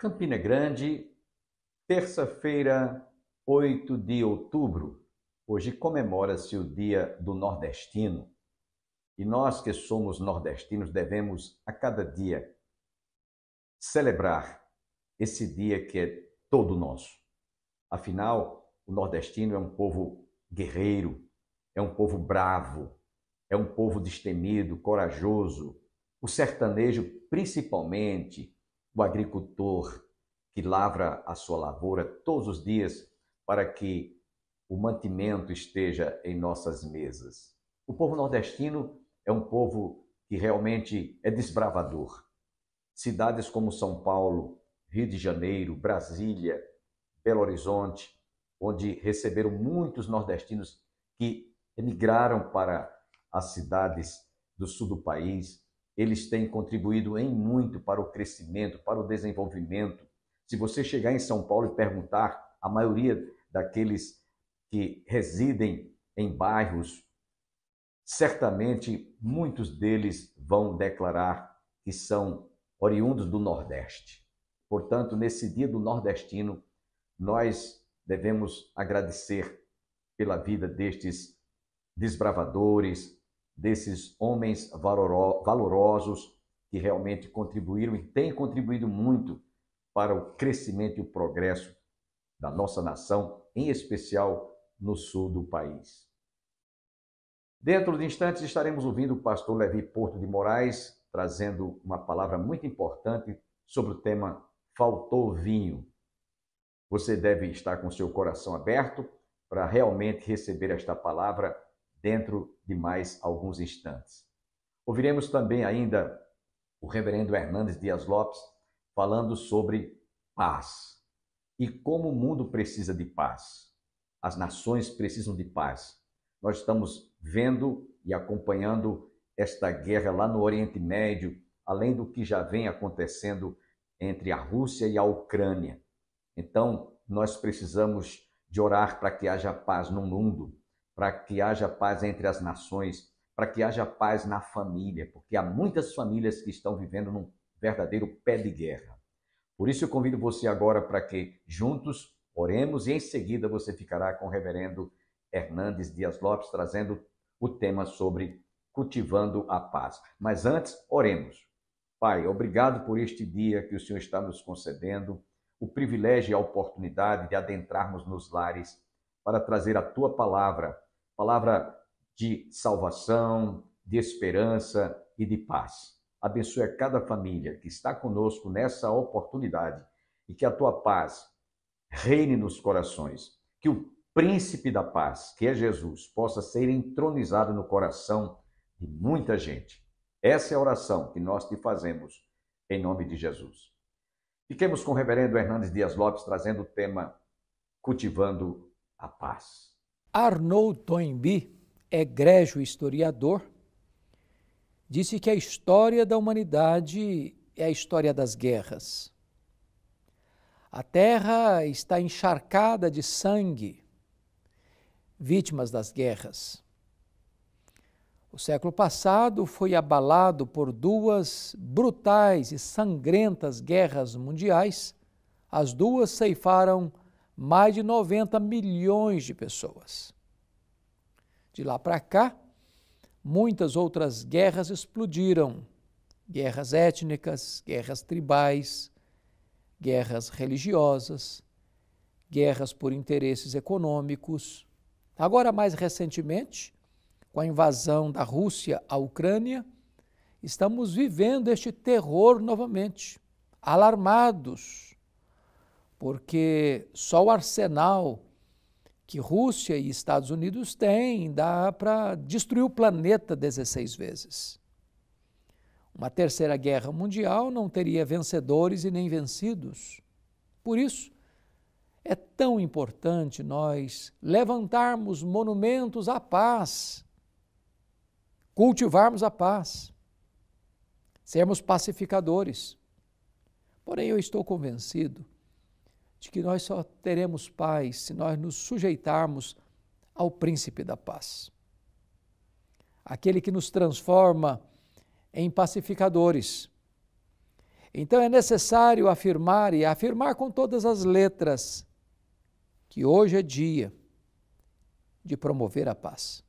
Campina Grande, terça-feira, 8 de outubro. Hoje comemora-se o Dia do Nordestino. E nós que somos nordestinos devemos a cada dia celebrar esse dia que é todo nosso. Afinal, o nordestino é um povo guerreiro, é um povo bravo, é um povo destemido, corajoso. O sertanejo, principalmente, o agricultor que lavra a sua lavoura todos os dias para que o mantimento esteja em nossas mesas. O povo nordestino é um povo que realmente é desbravador. Cidades como São Paulo, Rio de Janeiro, Brasília, Belo Horizonte, onde receberam muitos nordestinos que emigraram para as cidades do sul do país, eles têm contribuído em muito para o crescimento, para o desenvolvimento. Se você chegar em São Paulo e perguntar, a maioria daqueles que residem em bairros, certamente muitos deles vão declarar que são oriundos do Nordeste. Portanto, nesse dia do nordestino, nós devemos agradecer pela vida destes desbravadores, desses homens valorosos que realmente contribuíram e têm contribuído muito para o crescimento e o progresso da nossa nação, em especial no sul do país. Dentro de instantes estaremos ouvindo o pastor Levi Porto de Moraes trazendo uma palavra muito importante sobre o tema Faltou Vinho. Você deve estar com seu coração aberto para realmente receber esta palavra dentro de mais alguns instantes. Ouviremos também ainda o reverendo Hernandes Dias Lopes falando sobre paz e como o mundo precisa de paz. As nações precisam de paz. Nós estamos vendo e acompanhando esta guerra lá no Oriente Médio, além do que já vem acontecendo entre a Rússia e a Ucrânia. Então, nós precisamos de orar para que haja paz no mundo, para que haja paz entre as nações, para que haja paz na família, porque há muitas famílias que estão vivendo num verdadeiro pé de guerra. Por isso eu convido você agora para que juntos oremos e em seguida você ficará com o reverendo Hernandes Dias Lopes trazendo o tema sobre cultivando a paz. Mas antes, oremos. Pai, obrigado por este dia que o Senhor está nos concedendo, o privilégio e a oportunidade de adentrarmos nos lares para trazer a tua palavra, palavra de salvação, de esperança e de paz. Abençoe a cada família que está conosco nessa oportunidade e que a tua paz reine nos corações, que o príncipe da paz, que é Jesus, possa ser entronizado no coração de muita gente. Essa é a oração que nós te fazemos em nome de Jesus. Fiquemos com o reverendo Hernandes Dias Lopes trazendo o tema Cultivando a Paz. Arnaud Toynbee, egrégio historiador, disse que a história da humanidade é a história das guerras. A terra está encharcada de sangue, vítimas das guerras. O século passado foi abalado por duas brutais e sangrentas guerras mundiais. As duas ceifaram mais de 90 milhões de pessoas. De lá para cá, muitas outras guerras explodiram. Guerras étnicas, guerras tribais, guerras religiosas, guerras por interesses econômicos. Agora, mais recentemente, com a invasão da Rússia à Ucrânia, estamos vivendo este terror novamente, alarmados, porque só o arsenal que Rússia e Estados Unidos têm dá para destruir o planeta 16 vezes. Uma terceira guerra mundial não teria vencedores e nem vencidos. Por isso, é tão importante nós levantarmos monumentos à paz, cultivarmos a paz, sermos pacificadores. Porém, eu estou convencido de que nós só teremos paz se nós nos sujeitarmos ao príncipe da paz. Aquele que nos transforma em pacificadores. Então é necessário afirmar, e afirmar com todas as letras, que hoje é dia de promover a paz.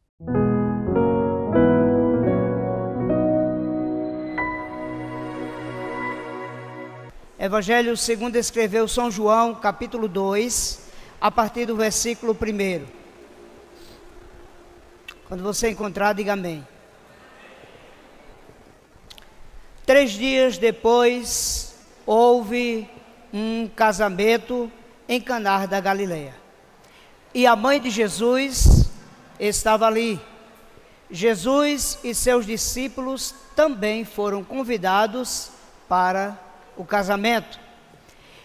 Evangelho segundo escreveu São João, capítulo 2, a partir do versículo 1. Quando você encontrar, diga amém. 3 dias depois, houve um casamento em Caná da Galileia. E a mãe de Jesus estava ali. Jesus e seus discípulos também foram convidados para o casamento.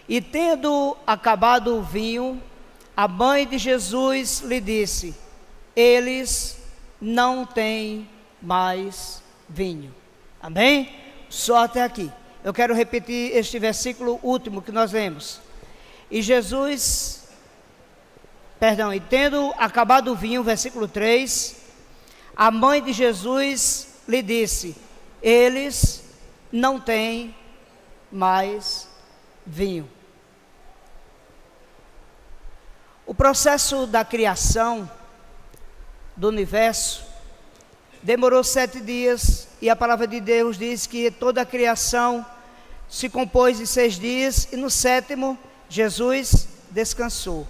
E tendo acabado o vinho, a mãe de Jesus lhe disse: eles não têm mais vinho. Amém? Só até aqui. Eu quero repetir este versículo último que nós lemos. E tendo acabado o vinho, versículo 3, a mãe de Jesus lhe disse: eles não têm mais vinho. O processo da criação do universo demorou 7 dias, e a palavra de Deus diz que toda a criação se compôs de 6 dias, e no 7º Jesus descansou.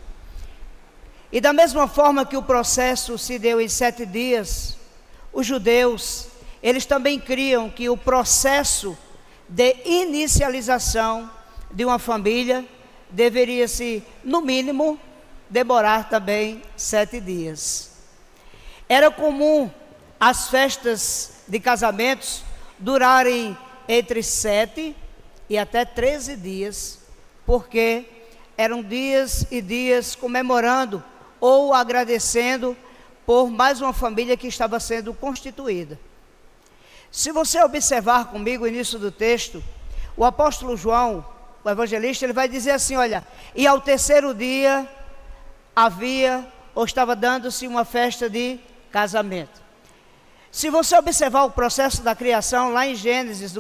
E da mesma forma que o processo se deu em 7 dias, os judeus, eles também criam que o processo de inicialização de uma família deveria-se, no mínimo, demorar também 7 dias. Era comum as festas de casamentos durarem entre 7 e até 13 dias, porque eram dias e dias comemorando ou agradecendo por mais uma família que estava sendo constituída. Se você observar comigo o início do texto, o apóstolo João, o evangelista, ele vai dizer assim: olha, e ao 3º dia havia ou estava dando-se uma festa de casamento. Se você observar o processo da criação lá em Gênesis,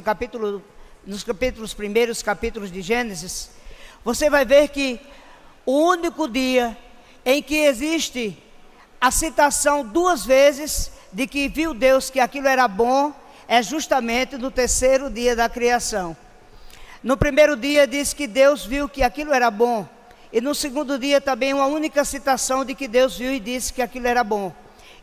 nos primeiros capítulos de Gênesis, você vai ver que o único dia em que existe a citação 2 vezes de que viu Deus que aquilo era bom é justamente no 3º dia da criação. No 1º dia diz que Deus viu que aquilo era bom, e no 2º dia também uma única citação de que Deus viu e disse que aquilo era bom,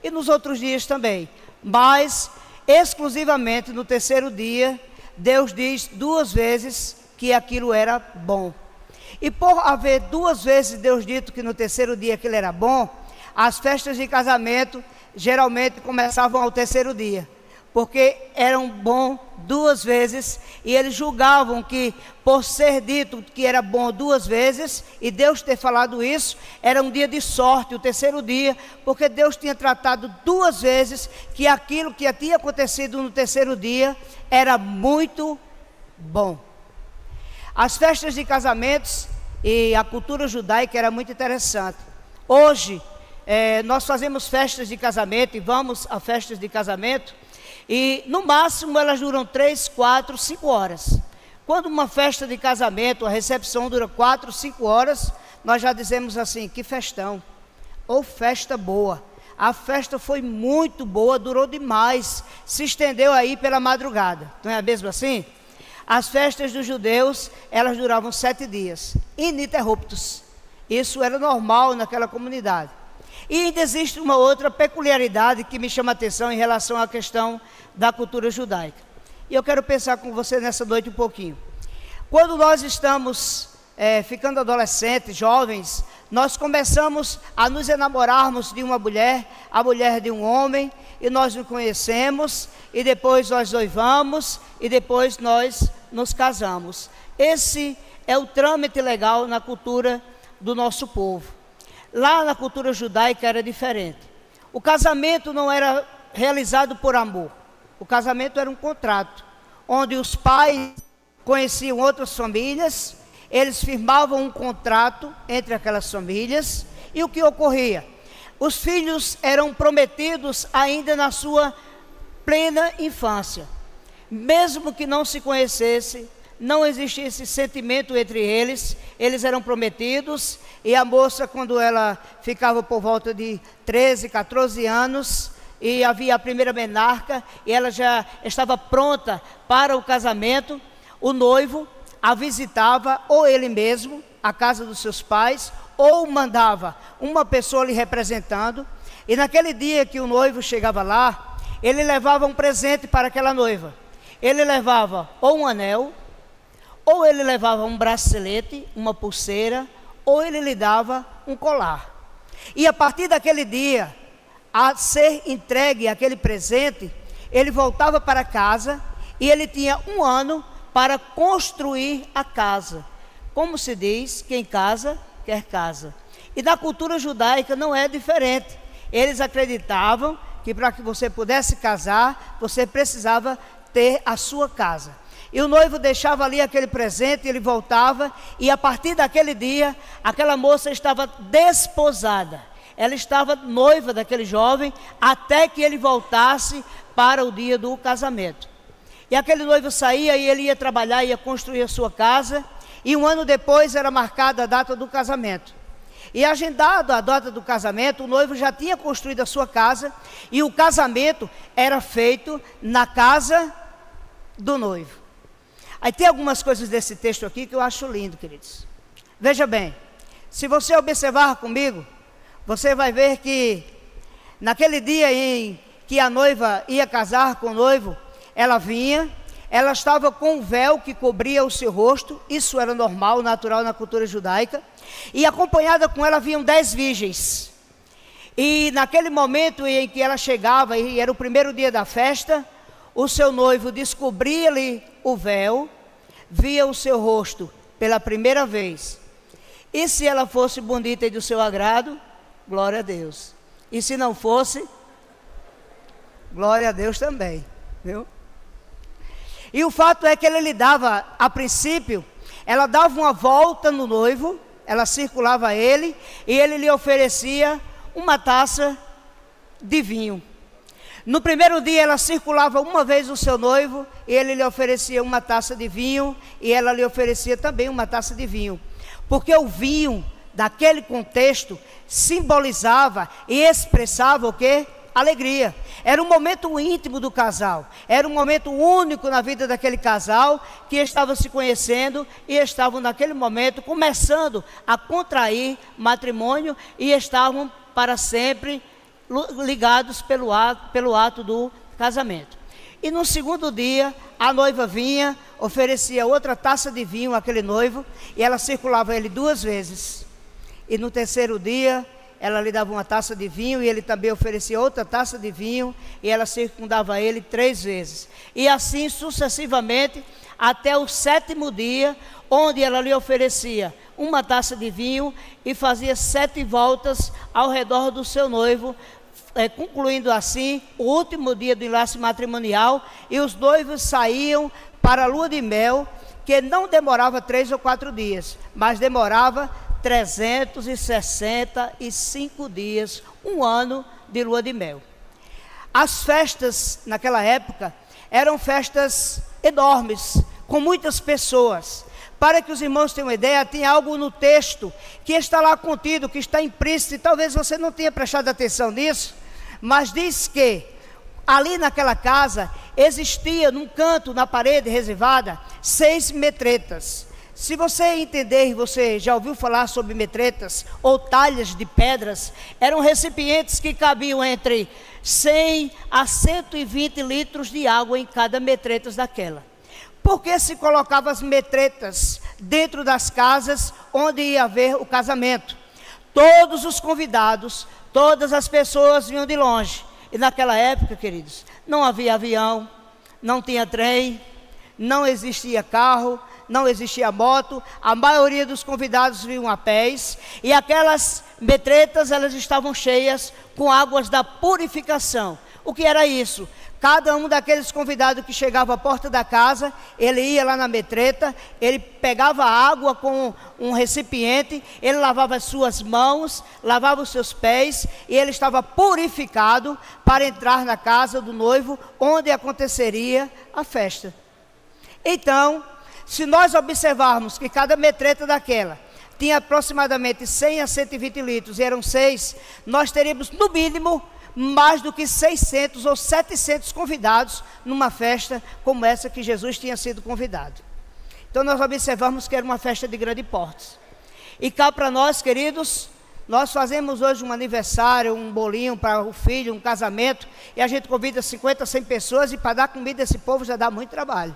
e nos outros dias também, mas exclusivamente no 3º dia Deus diz 2 vezes que aquilo era bom. E por haver 2 vezes Deus dito que no 3º dia aquilo era bom, as festas de casamento geralmente começavam ao 3º dia, porque eram bom 2 vezes, e eles julgavam que por ser dito que era bom 2 vezes, e Deus ter falado isso, era um dia de sorte, o 3º dia, porque Deus tinha tratado 2 vezes que aquilo que tinha acontecido no 3º dia era muito bom. As festas de casamentos e a cultura judaica era muito interessante. Hoje, nós fazemos festas de casamento e vamos a festas de casamento, e no máximo elas duram 3, 4, 5 horas. Quando uma festa de casamento, a recepção dura 4, 5 horas, nós já dizemos assim: que festão, ou festa boa. A festa foi muito boa, durou demais, se estendeu aí pela madrugada. Não é mesmo assim? As festas dos judeus, elas duravam 7 dias, ininterruptos. Isso era normal naquela comunidade. E ainda existe uma outra peculiaridade que me chama a atenção em relação à questão da cultura judaica. E eu quero pensar com você nessa noite um pouquinho. Quando nós estamos ficando adolescentes, jovens, nós começamos a nos enamorarmos de uma mulher, a mulher de um homem, e nós nos conhecemos, e depois nós noivamos, e depois nós nos casamos. Esse é o trâmite legal na cultura do nosso povo. Lá na cultura judaica era diferente. O casamento não era realizado por amor. O casamento era um contrato, onde os pais conheciam outras famílias, eles firmavam um contrato entre aquelas famílias, e o que ocorria? Os filhos eram prometidos ainda na sua plena infância. Mesmo que não se conhecesse, não existia esse sentimento entre eles. Eles eram prometidos, e a moça, quando ela ficava por volta de 13, 14 anos, e havia a primeira menarca, e ela já estava pronta para o casamento, o noivo a visitava, ou ele mesmo, a casa dos seus pais, ou mandava uma pessoa lhe representando. E naquele dia que o noivo chegava lá, ele levava um presente para aquela noiva. Ele levava ou um anel, ou ele levava um bracelete, uma pulseira, ou ele lhe dava um colar. E a partir daquele dia, a ser entregue aquele presente, ele voltava para casa e ele tinha 1 ano para construir a casa. Como se diz, quem casa, quer casa. E na cultura judaica não é diferente. Eles acreditavam que para que você pudesse casar, você precisava ter a sua casa. E o noivo deixava ali aquele presente, ele voltava, e a partir daquele dia, aquela moça estava desposada. Ela estava noiva daquele jovem, até que ele voltasse para o dia do casamento. E aquele noivo saía e ele ia trabalhar, ia construir a sua casa, e 1 ano depois era marcada a data do casamento. E agendado a data do casamento, o noivo já tinha construído a sua casa, e o casamento era feito na casa do noivo. Aí tem algumas coisas desse texto aqui que eu acho lindo, queridos. Veja bem, se você observar comigo, você vai ver que naquele dia em que a noiva ia casar com o noivo, ela vinha, ela estava com um véu que cobria o seu rosto, isso era normal, natural na cultura judaica, e acompanhada com ela vinham 10 virgens. E naquele momento em que ela chegava, e era o primeiro dia da festa, o seu noivo descobria-lhe o véu, via o seu rosto pela primeira vez. E se ela fosse bonita e do seu agrado, glória a Deus. E se não fosse, glória a Deus também, viu? E o fato é que ele lhe dava, a princípio, ela dava uma volta no noivo, ela circulava ele, e ele lhe oferecia uma taça de vinho. No primeiro dia ela circulava uma vez o seu noivo, e ele lhe oferecia uma taça de vinho, e ela lhe oferecia também uma taça de vinho. Porque o vinho, daquele contexto, simbolizava e expressava o quê? Alegria. Era um momento íntimo do casal, era um momento único na vida daquele casal, que estava se conhecendo, e estavam naquele momento começando a contrair matrimônio, e estavam para sempre ligados pelo ato do casamento. E no segundo dia, a noiva vinha, oferecia outra taça de vinho àquele noivo, e ela circulava ele 2 vezes. E no terceiro dia, ela lhe dava uma taça de vinho, e ele também oferecia outra taça de vinho, e ela circundava ele 3 vezes. E assim sucessivamente, até o 7º dia, onde ela lhe oferecia uma taça de vinho, e fazia 7 voltas ao redor do seu noivo, concluindo assim o último dia do enlace matrimonial, e os noivos saíam para a lua de mel, que não demorava 3 ou 4 dias, mas demorava 365 dias, 1 ano de lua de mel. As festas naquela época eram festas enormes, com muitas pessoas. Para que os irmãos tenham uma ideia, tem algo no texto que está lá contido, que está implícito, e talvez você não tenha prestado atenção nisso, mas diz que ali naquela casa existia, num canto, na parede reservada, 6 metretas. Se você entender, você já ouviu falar sobre metretas ou talhas de pedras, eram recipientes que cabiam entre 100 a 120 litros de água em cada metreta daquela. Por que se colocava as metretas dentro das casas onde ia haver o casamento? Todos os convidados, todas as pessoas vinham de longe. E naquela época, queridos, não havia avião, não tinha trem, não existia carro, não existia moto. A maioria dos convidados vinham a pés, e aquelas metretas, elas estavam cheias com águas da purificação. O que era isso? Cada um daqueles convidados que chegava à porta da casa, ele ia lá na metreta, ele pegava água com um recipiente, ele lavava as suas mãos, lavava os seus pés, e ele estava purificado para entrar na casa do noivo, onde aconteceria a festa. Então, se nós observarmos que cada metreta daquela tinha aproximadamente 100 a 120 litros, e eram 6, nós teríamos no mínimo mais do que 600 ou 700 convidados numa festa como essa que Jesus tinha sido convidado. Então nós observamos que era uma festa de grande porte. E cá para nós, queridos, nós fazemos hoje um aniversário, um bolinho para o filho, um casamento, e a gente convida 50, 100 pessoas, e para dar comida a esse povo já dá muito trabalho.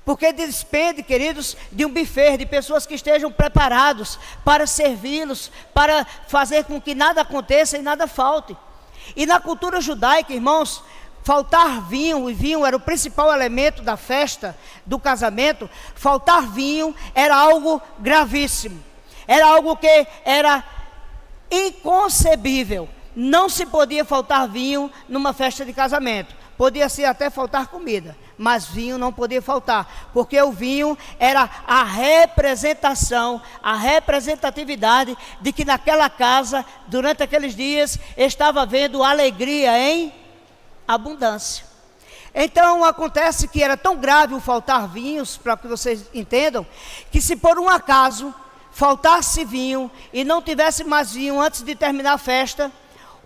Porque despende, queridos, de um buffet, de pessoas que estejam preparados para servi-los, para fazer com que nada aconteça e nada falte. E na cultura judaica, irmãos, faltar vinho, e vinho era o principal elemento da festa, do casamento, faltar vinho era algo gravíssimo, era algo que era inconcebível. Não se podia faltar vinho numa festa de casamento, podia-se até faltar comida, mas vinho não podia faltar, porque o vinho era a representação, a representatividade de que naquela casa, durante aqueles dias, estava havendo alegria em abundância. Então acontece que era tão grave o faltar vinhos, para que vocês entendam, que se por um acaso faltasse vinho e não tivesse mais vinho antes de terminar a festa,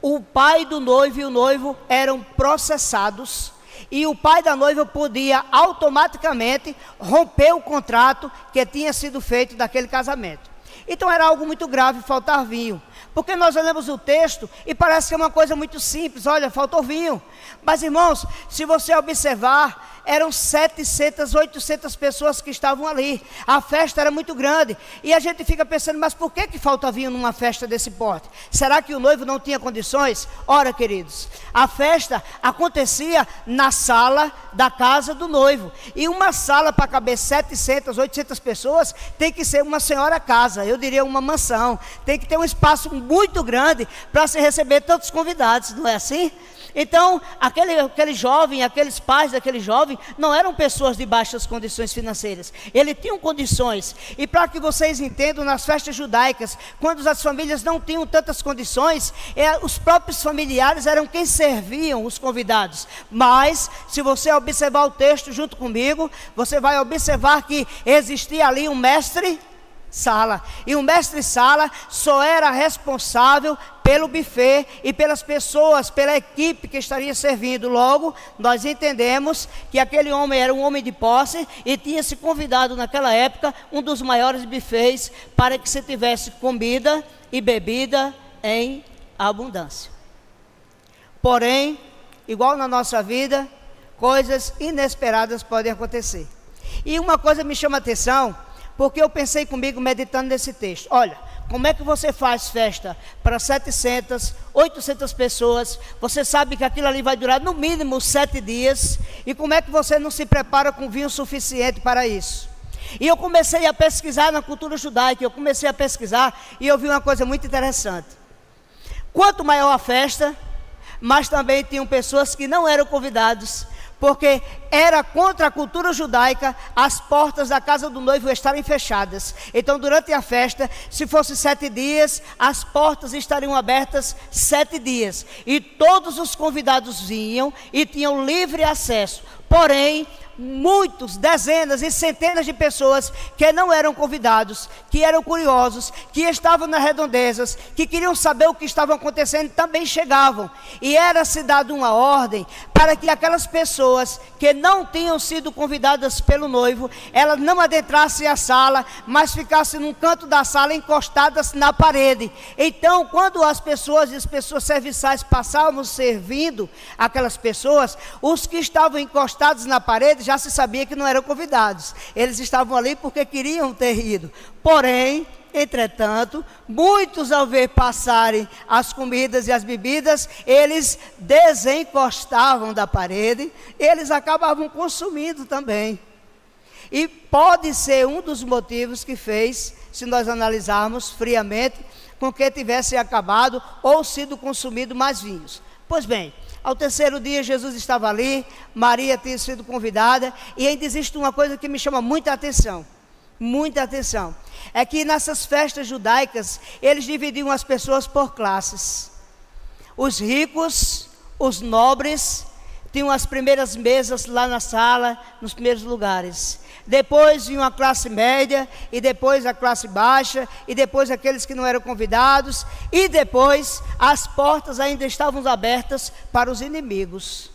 o pai do noivo e o noivo eram processados, e o pai da noiva podia automaticamente romper o contrato que tinha sido feito daquele casamento. Então era algo muito grave faltar vinho, porque nós olhamos o texto e parece que é uma coisa muito simples, olha, faltou vinho. Mas irmãos, se você observar, eram 700, 800 pessoas que estavam ali, a festa era muito grande, e a gente fica pensando, mas por que falta vinho numa festa desse porte? Será que o noivo não tinha condições? Ora, queridos, a festa acontecia na sala da casa do noivo, e uma sala para caber 700, 800 pessoas, tem que ser uma senhora casa, eu diria uma mansão, tem que ter um espaço muito grande para se receber tantos convidados, não é assim? Então, aquele jovem, aqueles pais daquele jovem, não eram pessoas de baixas condições financeiras, eles tinham condições. E para que vocês entendam, nas festas judaicas, quando as famílias não tinham tantas condições, os próprios familiares eram quem serviam os convidados. Mas, se você observar o texto junto comigo, você vai observar que existia ali um mestre-sala, e o mestre-sala só era responsável pelo buffet e pelas pessoas, pela equipe que estaria servindo. Logo, nós entendemos que aquele homem era um homem de posse e tinha se convidado naquela época um dos maiores buffets para que se tivesse comida e bebida em abundância. Porém, igual na nossa vida, coisas inesperadas podem acontecer. E uma coisa me chama a atenção, porque eu pensei comigo meditando nesse texto. Olha, como é que você faz festa para 700, 800 pessoas? Você sabe que aquilo ali vai durar no mínimo 7 dias. E como é que você não se prepara com vinho suficiente para isso? E eu comecei a pesquisar na cultura judaica, e eu vi uma coisa muito interessante. Quanto maior a festa, mas também tinham pessoas que não eram convidados, porque era contra a cultura judaica as portas da casa do noivo estarem fechadas. Então, durante a festa, se fosse 7 dias, as portas estariam abertas 7 dias. E todos os convidados vinham e tinham livre acesso. Porém, muitos, dezenas e centenas de pessoas que não eram convidados, que eram curiosos, que estavam nas redondezas, que queriam saber o que estava acontecendo, também chegavam. E era-se dado uma ordem para que aquelas pessoas que não tinham sido convidadas pelo noivo, elas não adentrassem a sala, mas ficassem num canto da sala encostadas na parede. Então, quando as pessoas e as pessoas serviçais passavam servindo aquelas pessoas, os que estavam encostados na parede já se sabia que não eram convidados. Eles estavam ali porque queriam ter ido. Porém, entretanto, muitos, ao ver passarem as comidas e as bebidas, eles desencostavam da parede, eles acabavam consumindo também. E pode ser um dos motivos que fez, se nós analisarmos friamente, com que tivesse acabado ou sido consumido mais vinhos. Pois bem, ao terceiro dia Jesus estava ali, Maria tinha sido convidada, e ainda existe uma coisa que me chama muita atenção, é que nessas festas judaicas, eles dividiam as pessoas por classes. Os ricos, os nobres, tinham as primeiras mesas lá na sala, nos primeiros lugares. Depois vinha a classe média, e depois a classe baixa, e depois aqueles que não eram convidados, e depois as portas ainda estavam abertas para os inimigos.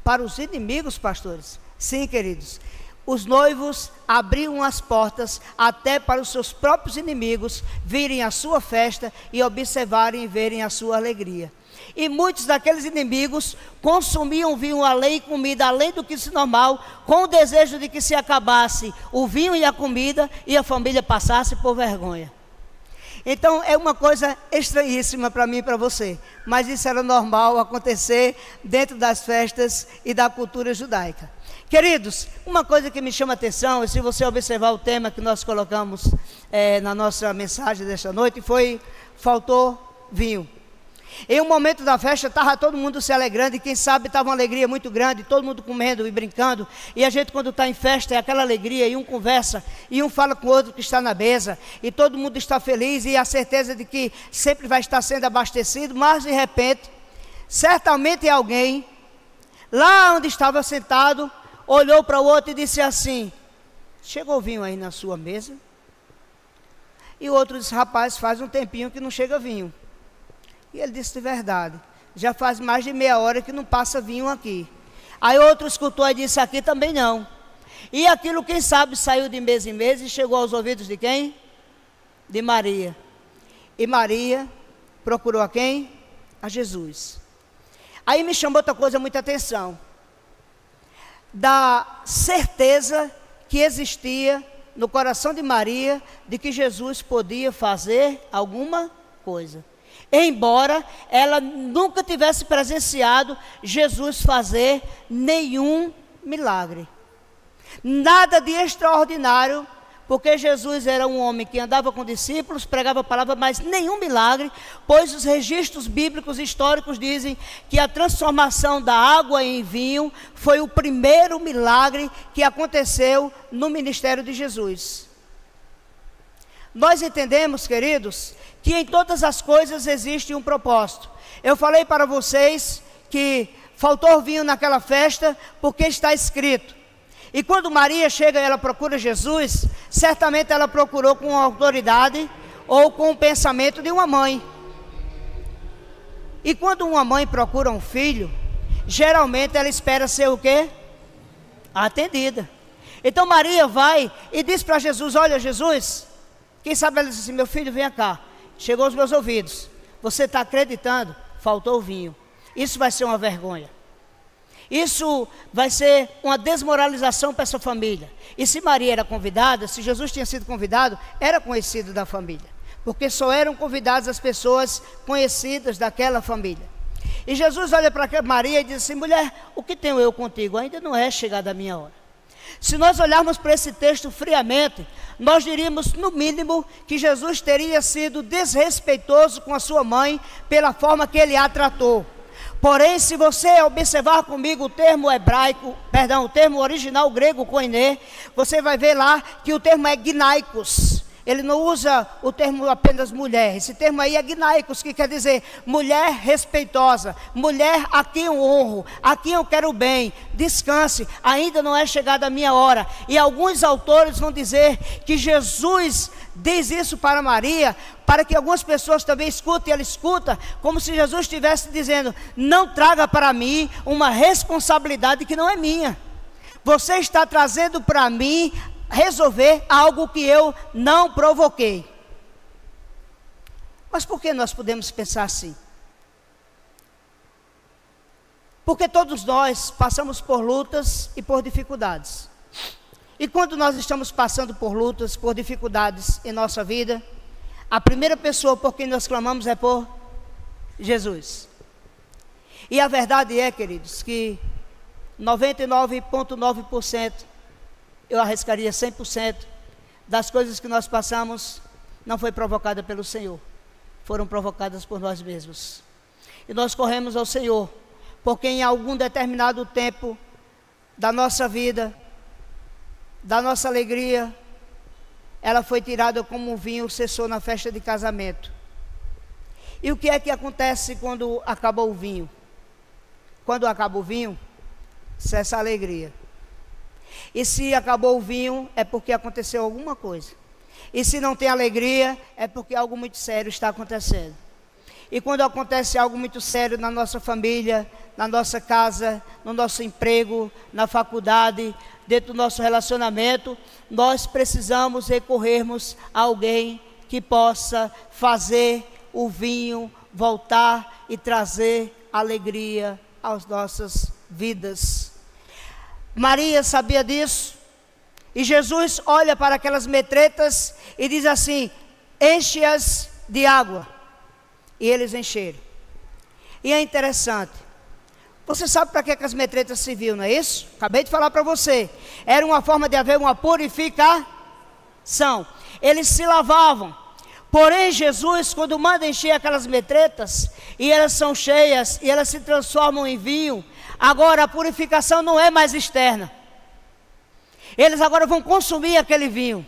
Para os inimigos, pastores? Sim, queridos. Os noivos abriam as portas até para os seus próprios inimigos virem à sua festa e observarem e verem a sua alegria. E muitos daqueles inimigos consumiam vinho além, comida além do que se normal, com o desejo de que se acabasse o vinho e a comida e a família passasse por vergonha. Então é uma coisa estranhíssima para mim e para você, mas isso era normal acontecer dentro das festas e da cultura judaica. Queridos, uma coisa que me chama a atenção, e se você observar o tema que nós colocamos na nossa mensagem desta noite, foi: faltou vinho. Em um momento da festa, estava todo mundo se alegrando, e quem sabe estava uma alegria muito grande, todo mundo comendo e brincando, e a gente quando está em festa é aquela alegria, e um conversa, e um fala com o outro que está na mesa, e todo mundo está feliz, e a certeza de que sempre vai estar sendo abastecido, mas de repente, certamente alguém, lá onde estava sentado, olhou para o outro e disse assim: chegou vinho aí na sua mesa? E o outro disse: rapaz, faz um tempinho que não chega vinho. E ele disse: de verdade, já faz mais de meia hora que não passa vinho aqui. Aí outro escutou e disse: aqui também não. E aquilo, quem sabe, saiu de mesa em mesa e chegou aos ouvidos de quem? De Maria. E Maria procurou a quem? A Jesus. Aí me chamou outra coisa muita atenção, da certeza que existia no coração de Maria de que Jesus podia fazer alguma coisa, embora ela nunca tivesse presenciado Jesus fazer nenhum milagre, nada de extraordinário, porque Jesus era um homem que andava com discípulos, pregava a palavra, mas nenhum milagre, pois os registros bíblicos históricos dizem que a transformação da água em vinho foi o primeiro milagre que aconteceu no ministério de Jesus. Nós entendemos, queridos, que em todas as coisas existe um propósito. Eu falei para vocês que faltou vinho naquela festa porque está escrito. E quando Maria chega e ela procura Jesus, certamente ela procurou com a autoridade ou com o pensamento de uma mãe. E quando uma mãe procura um filho, geralmente ela espera ser o quê? Atendida. Então Maria vai e diz para Jesus: olha, Jesus, quem sabe ela diz assim: meu filho, venha cá, chegou aos meus ouvidos, você está acreditando? Faltou o vinho. Isso vai ser uma vergonha. Isso vai ser uma desmoralização para essa família. E se Maria era convidada, se Jesus tinha sido convidado, era conhecido da família, porque só eram convidadas as pessoas conhecidas daquela família. E Jesus olha para Maria e diz assim: mulher, o que tenho eu contigo? Ainda não é chegada a minha hora. Se nós olharmos para esse texto friamente, nós diríamos, no mínimo, que Jesus teria sido desrespeitoso com a sua mãe pela forma que ele a tratou. Porém, se você observar comigo o termo hebraico, o termo original grego koiné, você vai ver lá que o termo é gnaikos. Ele não usa o termo apenas mulher. Esse termo aí é gnaikos, que quer dizer mulher respeitosa, mulher a quem eu honro, a quem eu quero bem. Descanse, ainda não é chegada a minha hora. E alguns autores vão dizer que Jesus diz isso para Maria, para que algumas pessoas também escutem. Ela escuta como se Jesus estivesse dizendo: não traga para mim uma responsabilidade que não é minha. Você está trazendo para mim resolver algo que eu não provoquei. Mas por que nós podemos pensar assim? Porque todos nós passamos por lutas e por dificuldades. E quando nós estamos passando por lutas, por dificuldades em nossa vida, a primeira pessoa por quem nós clamamos é por Jesus. E a verdade é, queridos, que 99,9%, eu arriscaria 100%, das coisas que nós passamos não foi provocada pelo Senhor, foram provocadas por nós mesmos. E nós corremos ao Senhor, porque em algum determinado tempo da nossa vida, da nossa alegria, ela foi tirada como um vinho cessou na festa de casamento. E o que é que acontece quando acabou o vinho? Quando acaba o vinho, cessa a alegria. E se acabou o vinho, é porque aconteceu alguma coisa. E se não tem alegria, é porque algo muito sério está acontecendo. E quando acontece algo muito sério na nossa família, na nossa casa, no nosso emprego, na faculdade, dentro do nosso relacionamento, nós precisamos recorrermos a alguém que possa fazer o vinho voltar e trazer alegria às nossas vidas. Maria sabia disso, e Jesus olha para aquelas metretas e diz assim: enche-as de água. E eles encheram. E é interessante, você sabe para que as metretas serviam, não é isso? Acabei de falar para você. Era uma forma de haver uma purificação. Eles se lavavam. Porém, Jesus, quando manda encher aquelas metretas, e elas são cheias, e elas se transformam em vinho, agora a purificação não é mais externa. Eles agora vão consumir aquele vinho.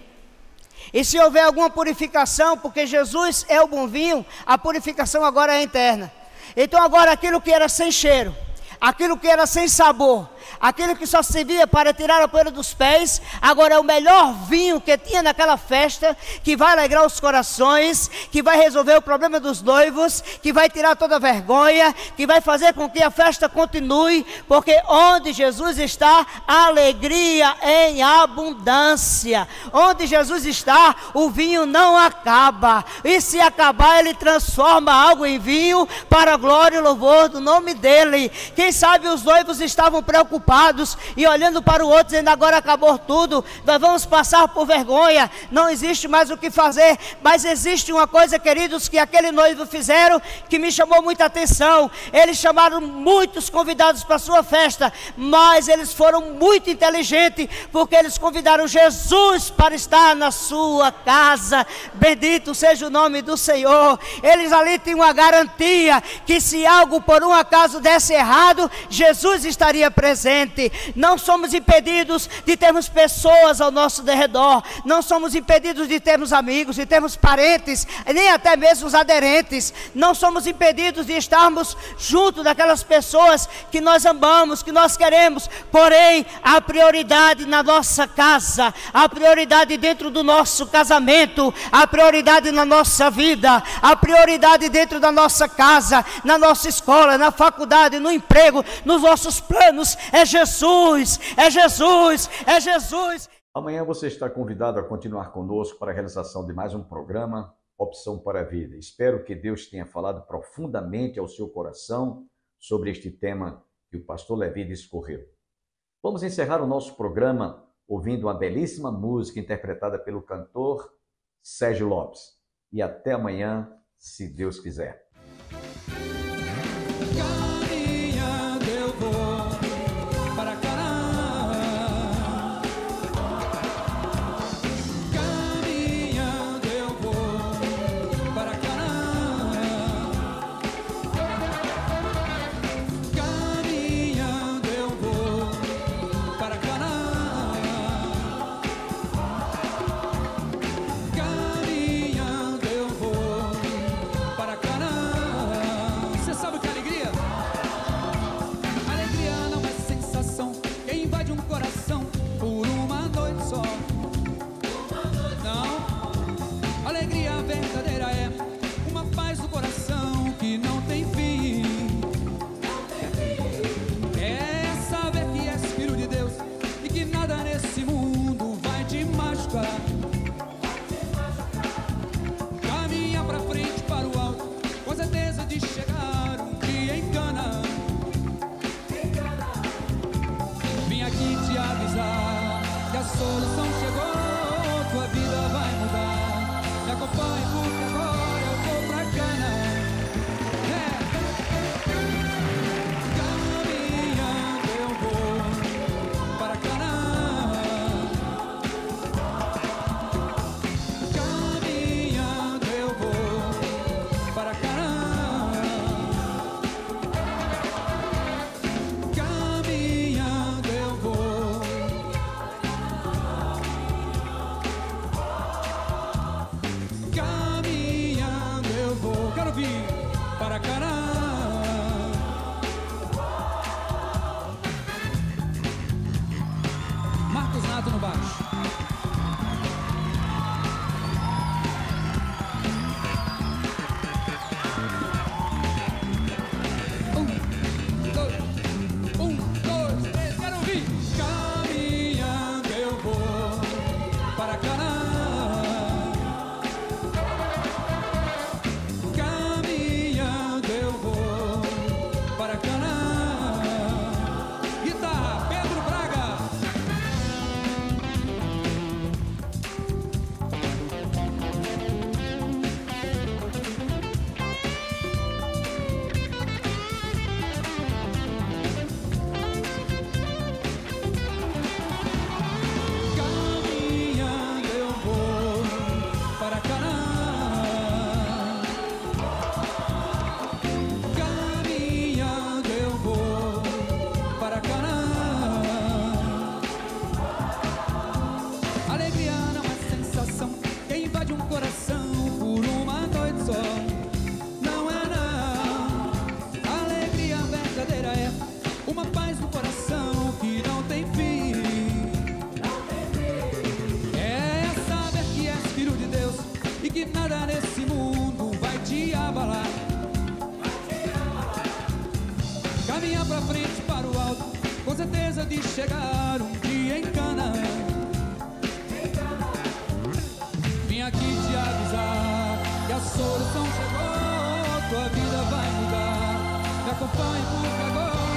E se houver alguma purificação, porque Jesus é o bom vinho, a purificação agora é interna. Então agora aquilo que era sem cheiro, aquilo que era sem sabor, aquilo que só servia para tirar a poeira dos pés, agora é o melhor vinho que tinha naquela festa, que vai alegrar os corações, que vai resolver o problema dos noivos, que vai tirar toda a vergonha, que vai fazer com que a festa continue, porque onde Jesus está, alegria em abundância. Onde Jesus está, o vinho não acaba, e se acabar, ele transforma algo em vinho para a glória e louvor do nome dele. Quem sabe os noivos estavam preocupados e olhando para o outro, dizendo: agora acabou tudo, nós vamos passar por vergonha, não existe mais o que fazer. Mas existe uma coisa, queridos, que aquele noivo fizeram, que me chamou muita atenção. Eles chamaram muitos convidados para a sua festa, mas eles foram muito inteligentes, porque eles convidaram Jesus para estar na sua casa. Bendito seja o nome do Senhor. Eles ali tinham uma garantia, que se algo por um acaso desse errado, Jesus estaria presente. Não somos impedidos de termos pessoas ao nosso derredor, não somos impedidos de termos amigos, de termos parentes, nem até mesmo os aderentes. Não somos impedidos de estarmos junto daquelas pessoas que nós amamos, que nós queremos. Porém, a prioridade na nossa casa, a prioridade dentro do nosso casamento, a prioridade na nossa vida, a prioridade dentro da nossa casa, na nossa escola, na faculdade, no emprego, nos nossos planos, é Jesus, é Jesus, é Jesus. Amanhã você está convidado a continuar conosco para a realização de mais um programa, Opção para a Vida. Espero que Deus tenha falado profundamente ao seu coração sobre este tema que o pastor Levi discorreu. Vamos encerrar o nosso programa ouvindo uma belíssima música interpretada pelo cantor Sérgio Lopes. E até amanhã, se Deus quiser. Para Canaã. de chegar um dia em Canaã. Vim aqui te avisar que a solução chegou, tua vida vai mudar. Me acompanhe porque agora